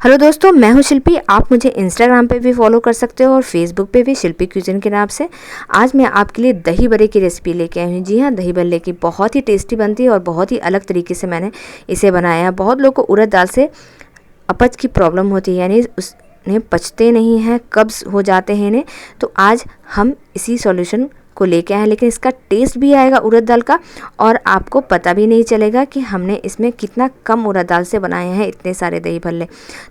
Hello दोस्तों, मैं हूं शिल्पी। आप मुझे इंस्टाग्राम पे भी फॉलो कर सकते हो और फेसबुक पे भी शिल्पी क्यूजिन के नाम से। आज मैं आपके लिए दही बड़े की रेसिपी लेके आई हूँ। जी हाँ, दही बल्ले की बहुत ही टेस्टी बनती है और बहुत ही अलग तरीके से मैंने इसे बनाया है। बहुत लोगों को उड़द दाल से अपच की प्रॉब्लम होती है, यानी उन्हें पचते नहीं हैं, कब्ज़ हो जाते हैं इन्हें। तो आज हम इसी सॉल्यूशन को लेके आए हैं, लेकिन इसका टेस्ट भी आएगा उड़द दाल का और आपको पता भी नहीं चलेगा कि हमने इसमें कितना कम उड़द दाल से बनाए हैं इतने सारे दही भल्ले।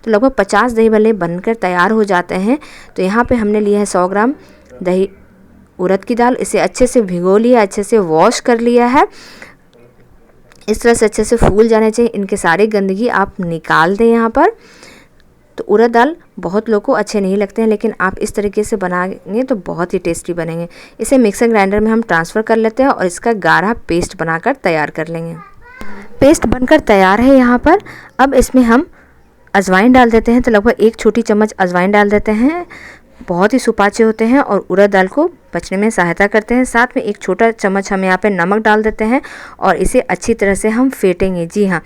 तो लगभग 50 दही भल्ले बनकर तैयार हो जाते हैं। तो यहाँ पे हमने लिया है 100 ग्राम दही उड़द की दाल। इसे अच्छे से भिगो लिया, अच्छे से वॉश कर लिया है। इस तरह से अच्छे से फूल जाने चाहिए, इनके सारे गंदगी आप निकाल दें यहाँ पर। तो उड़द दाल बहुत लोगों को अच्छे नहीं लगते हैं, लेकिन आप इस तरीके से बनाएंगे तो बहुत ही टेस्टी बनेंगे। इसे मिक्सर ग्राइंडर में हम ट्रांसफ़र कर लेते हैं और इसका गाढ़ा पेस्ट बनाकर तैयार कर लेंगे। पेस्ट बनकर तैयार है यहाँ पर। अब इसमें हम अजवाइन डाल देते हैं। तो लगभग 1 छोटी चम्मच अजवाइन डाल देते हैं। बहुत ही सुपाच्य होते हैं और उड़द दाल को पचने में सहायता करते हैं। साथ में 1 छोटा चम्मच हम यहाँ पे नमक डाल देते हैं और इसे अच्छी तरह से हम फेंटेंगे। जी हाँ,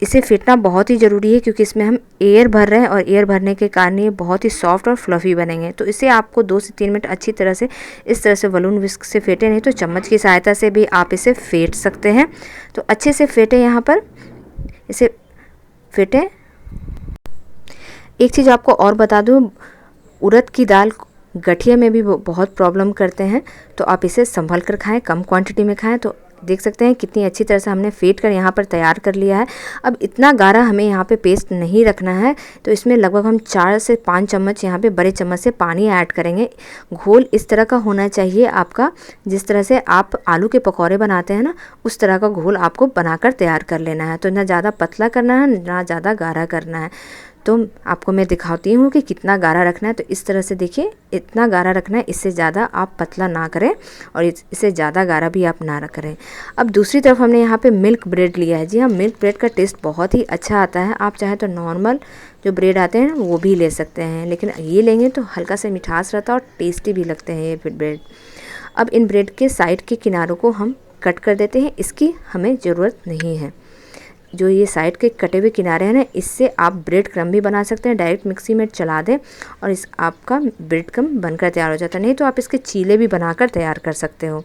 इसे फेंटना बहुत ही ज़रूरी है क्योंकि इसमें हम एयर भर रहे हैं और एयर भरने के कारण ये बहुत ही सॉफ्ट और फ्लफ़ी बनेंगे। तो इसे आपको 2 से 3 मिनट अच्छी तरह से इस तरह से बलून विस्क से फेंटे, नहीं तो चम्मच की सहायता से भी आप इसे फेंट सकते हैं। तो अच्छे से फेंटे, यहाँ पर इसे फेंटें। एक चीज़ आपको और बता दूँ, उड़द की दाल गठिया में भी बहुत प्रॉब्लम करते हैं, तो आप इसे संभल कर खाएं, कम क्वांटिटी में खाएं। तो देख सकते हैं कितनी अच्छी तरह से हमने फेंट कर यहाँ पर तैयार कर लिया है। अब इतना गाढ़ा हमें यहाँ पे पेस्ट नहीं रखना है, तो इसमें लगभग हम 4 से 5 चम्मच यहाँ पे बड़े चम्मच से पानी ऐड करेंगे। घोल इस तरह का होना चाहिए आपका, जिस तरह से आप आलू के पकौड़े बनाते हैं ना, उस तरह का घोल आपको बनाकर तैयार कर लेना है। तो ना ज़्यादा पतला करना है, ना ज़्यादा गाढ़ा करना है। तो आपको मैं दिखाती हूँ कि कितना गाढ़ा रखना है। तो इस तरह से देखिए, इतना गाढ़ा रखना है, इससे ज़्यादा आप पतला ना करें और इससे ज़्यादा गाढ़ा भी आप ना करें। अब दूसरी तरफ हमने यहाँ पे मिल्क ब्रेड लिया है। जी हाँ, मिल्क ब्रेड का टेस्ट बहुत ही अच्छा आता है। आप चाहे तो नॉर्मल जो ब्रेड आते हैं वो भी ले सकते हैं, लेकिन ये लेंगे तो हल्का सा मिठास रहता है और टेस्टी भी लगते हैं ये ब्रेड। अब इन ब्रेड के साइड के किनारों को हम कट कर देते हैं, इसकी हमें ज़रूरत नहीं है। जो ये साइड के कटे हुए किनारे हैं ना, इससे आप ब्रेड क्रम्ब भी बना सकते हैं। डायरेक्ट मिक्सी में चला दें और इस आपका ब्रेड क्रम्ब बनकर तैयार हो जाता है। नहीं तो आप इसके चीले भी बनाकर तैयार कर सकते हो।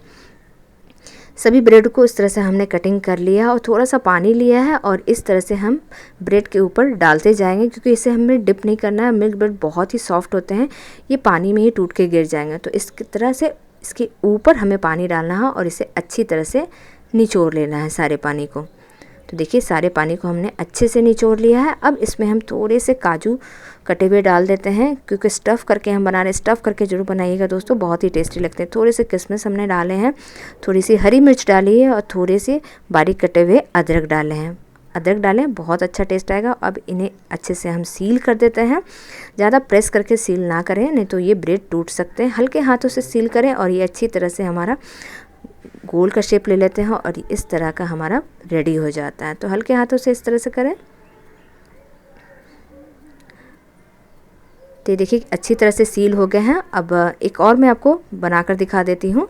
सभी ब्रेड को इस तरह से हमने कटिंग कर लिया और थोड़ा सा पानी लिया है और इस तरह से हम ब्रेड के ऊपर डालते जाएंगे, क्योंकि इसे हमें डिप नहीं करना है। मिल्क ब्रेड बहुत ही सॉफ्ट होते हैं, ये पानी में ही टूट के गिर जाएंगे। तो इस तरह से इसके ऊपर हमें पानी डालना है और इसे अच्छी तरह से निचोड़ लेना है सारे पानी को। तो देखिए, सारे पानी को हमने अच्छे से निचोड़ लिया है। अब इसमें हम थोड़े से काजू कटे हुए डाल देते हैं, क्योंकि स्टफ़ करके हम बना रहे हैं। स्टफ़ करके जरूर बनाइएगा दोस्तों, बहुत ही टेस्टी लगते हैं। थोड़े से किशमिश हमने डाले हैं, थोड़ी सी हरी मिर्च डाली है और थोड़े से बारीक कटे हुए अदरक डाले हैं। अदरक डालें, बहुत अच्छा टेस्ट आएगा। अब इन्हें अच्छे से हम सील कर देते हैं। ज़्यादा प्रेस करके सील ना करें, नहीं तो ये ब्रेड टूट सकते हैं। हल्के हाथों से सील करें और ये अच्छी तरह से हमारा गोल का शेप ले लेते हैं और इस तरह का हमारा रेडी हो जाता है। तो हल्के हाथों से इस तरह से करें। तो देखिए, अच्छी तरह से सील हो गए हैं। अब एक और मैं आपको बनाकर दिखा देती हूँ।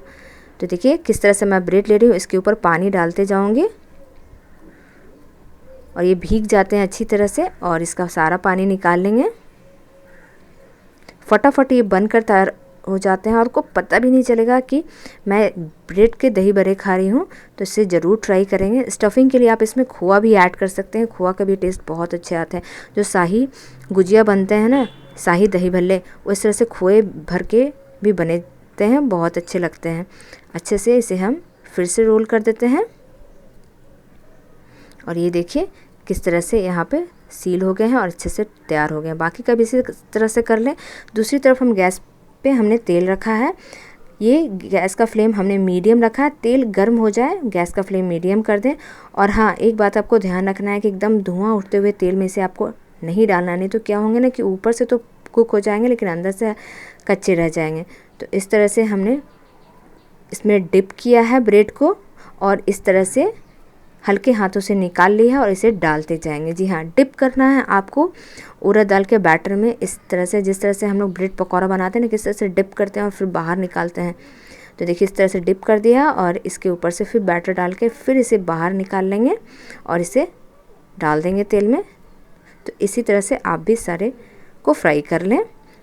तो देखिए किस तरह से मैं ब्रेड ले रही हूँ, इसके ऊपर पानी डालते जाऊँगी और ये भीग जाते हैं अच्छी तरह से और इसका सारा पानी निकाल लेंगे। फटाफट ये बनकर तैयार हो जाते हैं और आपको पता भी नहीं चलेगा कि मैं ब्रेड के दही बड़े खा रही हूँ। तो इसे ज़रूर ट्राई करेंगे। स्टफिंग के लिए आप इसमें खोआ भी ऐड कर सकते हैं, खोआ का भी टेस्ट बहुत अच्छे आता है। जो शाही गुजिया बनते हैं ना, शाही दही भल्ले, उस तरह से खोए भर के भी बनते हैं, बहुत अच्छे लगते हैं। अच्छे से इसे हम फिर से रोल कर देते हैं और ये देखिए किस तरह से यहाँ पे सील हो गए हैं और अच्छे से तैयार हो गए हैं। बाकी का भी इसी तरह से कर लें। दूसरी तरफ हम गैस पे हमने तेल रखा है। ये गैस का फ्लेम हमने मीडियम रखा है। तेल गर्म हो जाए, गैस का फ्लेम मीडियम कर दें। और हाँ, एक बात आपको ध्यान रखना है कि एकदम धुआं उठते हुए तेल में से आपको नहीं डालना, नहीं तो क्या होंगे ना कि ऊपर से तो कुक हो जाएंगे लेकिन अंदर से कच्चे रह जाएंगे। तो इस तरह से हमने इसमें डिप किया है ब्रेड को और इस तरह से हल्के हाथों से निकाल लिया है और इसे डालते जाएंगे। जी हाँ, डिप करना है आपको उड़द दाल के बैटर में, इस तरह से जिस तरह से हम लोग ब्रेड पकौड़ा बनाते हैं ना, किस तरह से डिप करते हैं और फिर बाहर निकालते हैं। तो देखिए इस तरह से डिप कर दिया और इसके ऊपर से फिर बैटर डाल के फिर इसे बाहर निकाल लेंगे और इसे डाल देंगे तेल में। तो इसी तरह से आप भी सारे को फ्राई कर लें।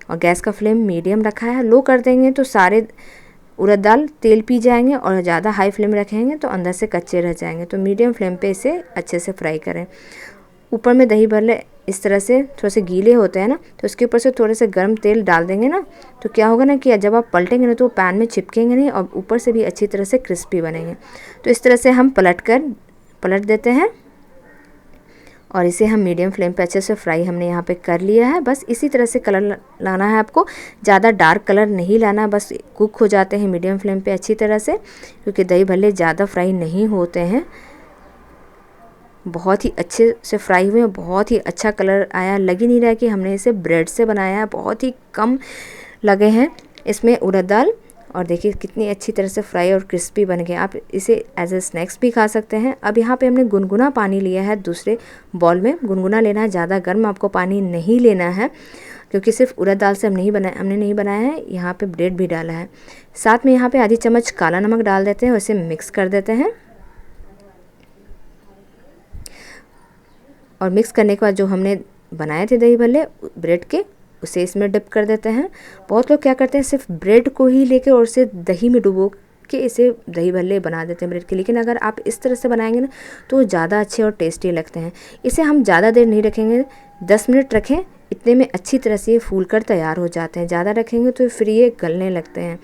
और गैस का फ्लेम मीडियम रखा है, लो कर देंगे तो सारे उड़द दाल तेल पी जाएंगे, और ज़्यादा हाई फ्लेम रखेंगे तो अंदर से कच्चे रह जाएंगे। तो मीडियम फ्लेम पे इसे अच्छे से फ्राई करें। ऊपर में दही भल्ले इस तरह से थोड़े से गीले होते हैं ना, तो उसके ऊपर से थोड़े से गर्म तेल डाल देंगे ना, तो क्या होगा ना कि जब आप पलटेंगे ना तो वो पैन में चिपकेंगे नहीं और ऊपर से भी अच्छी तरह से क्रिस्पी बनेंगे। तो इस तरह से हम पलट देते हैं और इसे हम मीडियम फ्लेम पे अच्छे से फ्राई हमने यहाँ पे कर लिया है। बस इसी तरह से कलर लाना है आपको, ज़्यादा डार्क कलर नहीं लाना, बस कुक हो जाते हैं मीडियम फ्लेम पे अच्छी तरह से, क्योंकि दही भल्ले ज़्यादा फ्राई नहीं होते हैं। बहुत ही अच्छे से फ्राई हुए, बहुत ही अच्छा कलर आया, लग ही नहीं रहा है कि हमने इसे ब्रेड से बनाया है। बहुत ही कम लगे हैं इसमें उड़द दाल, और देखिए कितनी अच्छी तरह से फ्राई और क्रिस्पी बन गए। आप इसे एज ए स्नैक्स भी खा सकते हैं। अब यहाँ पे हमने गुनगुना पानी लिया है, दूसरे बॉल में गुनगुना लेना है, ज़्यादा गर्म आपको पानी नहीं लेना है, क्योंकि सिर्फ उड़द दाल से हमने नहीं बनाया है, यहाँ पे ब्रेड भी डाला है। साथ में यहाँ पे आधी चम्मच काला नमक डाल देते हैं और इसे मिक्स कर देते हैं। और मिक्स करने के बाद जो हमने बनाए थे दही भल्ले ब्रेड के, उसे इसमें डिप कर देते हैं। बहुत लोग क्या करते हैं, सिर्फ ब्रेड को ही लेके और उसे दही में डुबो के इसे दही भल्ले बना देते हैं ब्रेड के। लेकिन अगर आप इस तरह से बनाएंगे ना तो ज़्यादा अच्छे और टेस्टी लगते हैं। इसे हम ज़्यादा देर नहीं रखेंगे, 10 मिनट रखें, इतने में अच्छी तरह से ये फूल कर तैयार हो जाते हैं। ज़्यादा रखेंगे तो फिर ये गलने लगते हैं।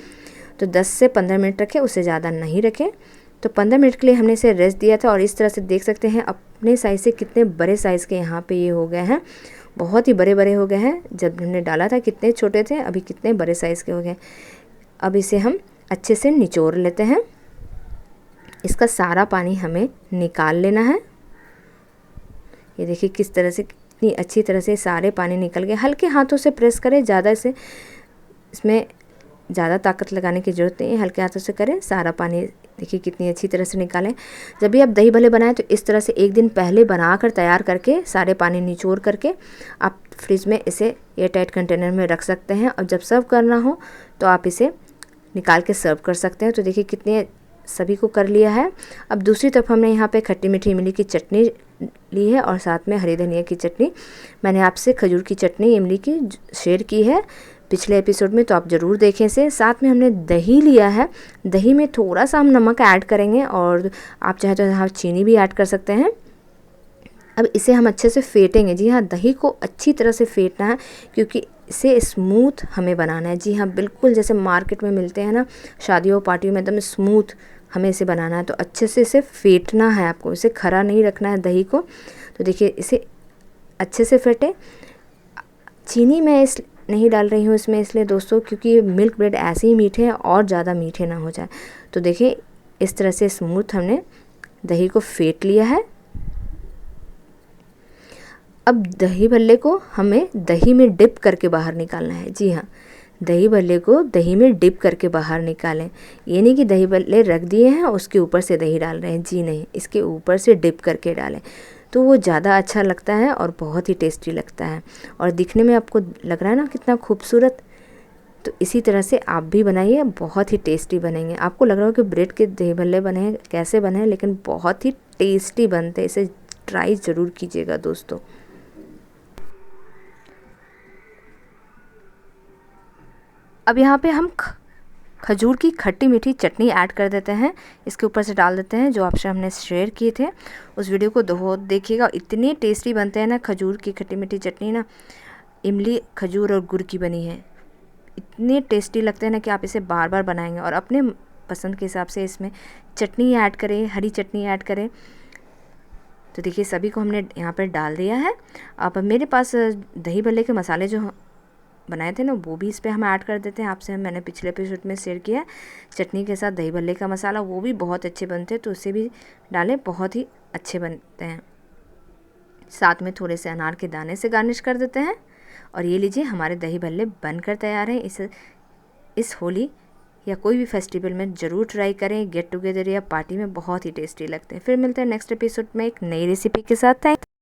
तो 10 से 15 मिनट रखें, उससे ज़्यादा नहीं रखें। तो 15 मिनट के लिए हमने इसे रेस्ट दिया था, और इस तरह से देख सकते हैं अपने साइज़ से कितने बड़े साइज़ के यहाँ पे ये हो गए हैं। बहुत ही बड़े बड़े हो गए हैं। जब हमने डाला था कितने छोटे थे, अभी कितने बड़े साइज़ के हो गए। अब इसे हम अच्छे से निचोड़ लेते हैं। इसका सारा पानी हमें निकाल लेना है। ये देखिए किस तरह से, कितनी अच्छी तरह से सारे पानी निकल गए। हल्के हाथों से प्रेस करें, ज़्यादा इसमें ज़्यादा ताकत लगाने की ज़रूरत नहीं है, हल्के हाथों से करें। सारा पानी देखिए कितनी अच्छी तरह से निकालें। जब भी आप दही भल्ले बनाएं तो इस तरह से एक दिन पहले बनाकर तैयार करके सारे पानी निचोड़ करके आप फ्रिज में इसे एयर टाइट कंटेनर में रख सकते हैं, और जब सर्व करना हो तो आप इसे निकाल के सर्व कर सकते हैं। तो देखिए कितने सभी को कर लिया है। अब दूसरी तरफ हमने यहाँ पे खट्टी मीठी इमली की चटनी ली है, और साथ में हरी धनिया की चटनी। मैंने आपसे खजूर की चटनी इमली की शेयर की है पिछले एपिसोड में, तो आप ज़रूर देखें इसे। साथ में हमने दही लिया है, दही में थोड़ा सा हम नमक ऐड करेंगे, और आप चाहे तो यहाँ चीनी भी ऐड कर सकते हैं। अब इसे हम अच्छे से फेंटेंगे। जी हाँ, दही को अच्छी तरह से फेंटना है, क्योंकि इसे स्मूथ हमें बनाना है। जी हाँ, बिल्कुल जैसे मार्केट में मिलते हैं ना शादियों पार्टियों में, एकदम स्मूथ हमें इसे बनाना है। तो अच्छे से इसे फेंटना है आपको, इसे खरा नहीं रखना है दही को। तो देखिए इसे अच्छे से फेंटे। चीनी मैं नहीं डाल रही हूँ इसमें इसलिए दोस्तों, क्योंकि मिल्क ब्रेड ऐसे ही मीठे हैं और ज़्यादा मीठे ना हो जाए। तो देखिए इस तरह से स्मूथ हमने दही को फेंट लिया है। अब दही भल्ले को हमें दही में डिप करके बाहर निकालना है। जी हाँ, दही भल्ले को दही में डिप करके बाहर निकालें। ये नहीं कि दही भल्ले रख दिए हैं उसके ऊपर से दही डाल रहे हैं, जी नहीं, इसके ऊपर से डिप करके डालें, तो वो ज़्यादा अच्छा लगता है और बहुत ही टेस्टी लगता है। और दिखने में आपको लग रहा है ना कितना खूबसूरत। तो इसी तरह से आप भी बनाइए, बहुत ही टेस्टी बनेंगे। आपको लग रहा हो कि ब्रेड के दही भल्ले बने हैं, कैसे बने हैं, लेकिन बहुत ही टेस्टी बनते हैं। इसे ट्राई ज़रूर कीजिएगा दोस्तों। अब यहाँ पे हम खजूर की खट्टी मीठी चटनी ऐड कर देते हैं, इसके ऊपर से डाल देते हैं, जो आपसे हमने शेयर किए थे। उस वीडियो को देखिएगा, इतने टेस्टी बनते हैं ना खजूर की खट्टी मीठी चटनी ना, इमली खजूर और गुड़ की बनी है। इतने टेस्टी लगते हैं ना कि आप इसे बार बार बनाएंगे, और अपने पसंद के हिसाब से इसमें चटनी ऐड करें, हरी चटनी ऐड करें। तो देखिए सभी को हमने यहाँ पर डाल दिया है। अब मेरे पास दही भल्ले के मसाले जो बनाए थे ना, वो भी इस पे हम ऐड कर देते हैं। आपसे मैंने पिछले एपिसोड में शेयर किया है चटनी के साथ दही भल्ले का मसाला, वो भी बहुत अच्छे बनते हैं, तो उसे भी डालें, बहुत ही अच्छे बनते हैं। साथ में थोड़े से अनार के दाने से गार्निश कर देते हैं। और ये लीजिए, हमारे दही भल्ले बनकर तैयार हैं। इस होली या कोई भी फेस्टिवल में ज़रूर ट्राई करें, गेट टुगेदर या पार्टी में बहुत ही टेस्टी लगते हैं। फिर मिलते हैं नेक्स्ट एपिसोड में एक नई रेसिपी के साथ। थैंक